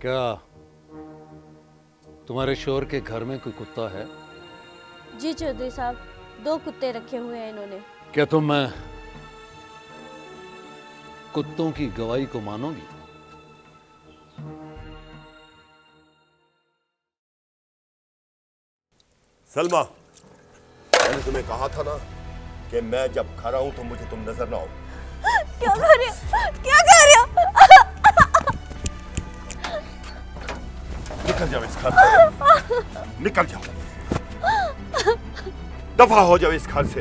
क्या तुम्हारे शोर के घर में कोई कुत्ता है? जी चौधरी साहब, 2 कुत्ते रखे हुए हैं इन्होंने। क्या तुम कुत्तों की गवाही को मानोगी? सलमा, मैंने तुम्हें कहा था ना कि मैं जब घर आऊं तो मुझे तुम नजर ना आओ। क्या कर रहे हो? क्या कर रहे हो? निकल जाओ इस घर से। निकल जाओ, दफा हो जाओ इस घर से।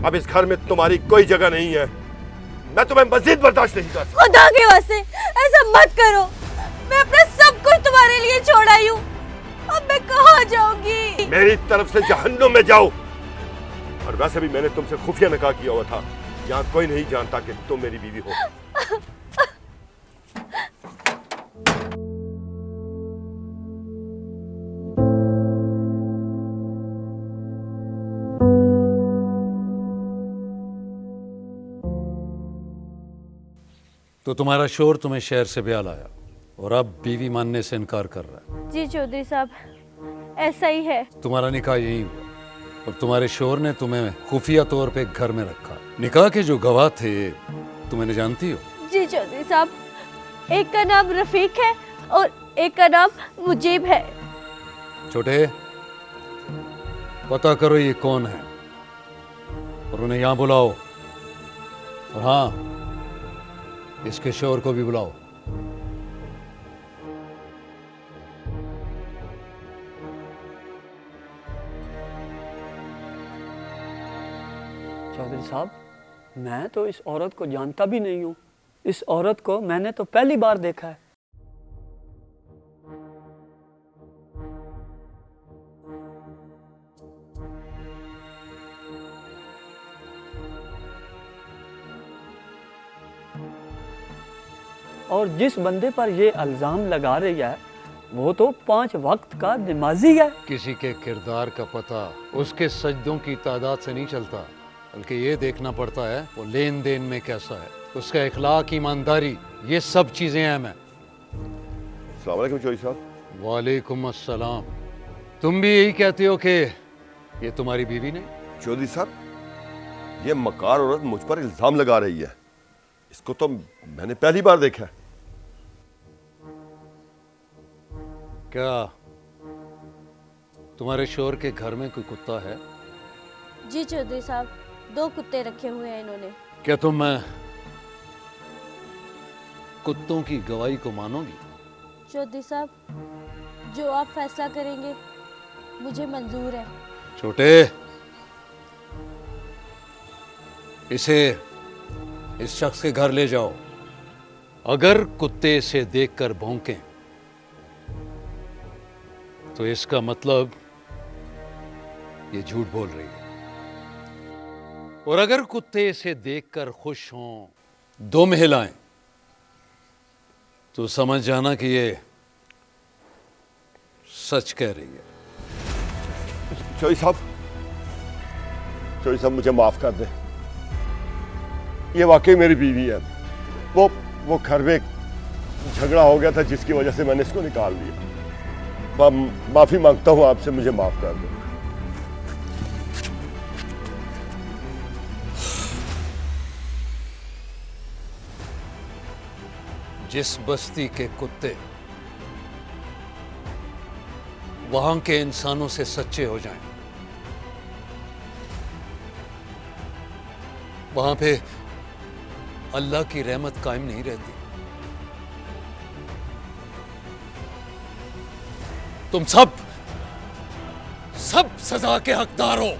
अब इस घर में तुम्हारी कोई जगह नहीं है। मैं तुम्हें मजीद बर्दाश्त नहीं कर सकता। खुदा के वास्ते ऐसा मत करो। मैं अपना सब कुछ तुम्हारे लिए छोड़ आई हूँ। अब मैं कहाँ जाऊंगी? मेरी तरफ से जहन्नुम में जाओ। और वैसे भी मैंने तुमसे खुफिया निकाह किया हुआ था। यहाँ कोई नहीं जानता कि तुम मेरी बीवी हो। तो तुम्हारा शोर तुम्हें शहर से ब्याह लाया और अब बीवी मानने से इनकार कर रहा है। जी चौधरी साहब, ऐसा ही है। तुम्हारा निकाह यहीं हुआ और तुम्हारे शोर ने तुम्हें खुफिया तौर पे घर में रखा। निकाह के जो गवाह थे तुम्हें जानती हो? जी चौधरी साहब, एक का नाम रफीक है और एक का नाम मुजीब है। छोटे, पता करो ये कौन है और उन्हें यहाँ बुलाओ। और हाँ, इसके शोर को भी बुलाओ। चौधरी साहब, मैं तो इस औरत को जानता भी नहीं हूँ। इस औरत को मैंने तो पहली बार देखा है। और जिस बंदे पर ये इल्जाम लगा रही है वो तो 5 वक्त का नमाजी है। किसी के किरदार का पता उसके सजदों की तादाद से नहीं चलता, बल्कि ये देखना पड़ता है वो लेन देन में कैसा है, उसका इखलाक, ईमानदारी, ये सब चीजें अहम है। अस्सलाम वालेकुम चौधरी साहब। वालेकुम अस्सलाम। तुम भी यही कहते हो कि ये तुम्हारी बीवी नहीं? चौधरी साहब, ये मकार औरत मुझ पर इल्जाम लगा रही है। इसको तो मैंने पहली बार देखा है। क्या तुम्हारे शोर के घर में कोई कुत्ता है? जी चौधरी साहब, 2 कुत्ते रखे हुए हैं इन्होंने। क्या तुम कुत्तों की गवाही को मानोगी? चौधरी साहब, जो आप फैसला करेंगे मुझे मंजूर है। छोटे, इसे इस शख्स के घर ले जाओ। अगर कुत्ते इसे देखकर भौंकें तो इसका मतलब ये झूठ बोल रही है, और अगर कुत्ते इसे देखकर खुश हों, दुम हिलाएं, तो समझ जाना कि ये सच कह रही है। चौधरी साहब मुझे माफ कर दे। ये वाकई मेरी बीवी है। वो घर में झगड़ा हो गया था जिसकी वजह से मैंने इसको निकाल दिया। माफी मांगता हूं आपसे, मुझे माफ कर दो। जिस बस्ती के कुत्ते वहां के इंसानों से सच्चे हो जाएं, वहां पे अल्लाह की रहमत कायम नहीं रहती। तुम सब सजा के हकदार हो।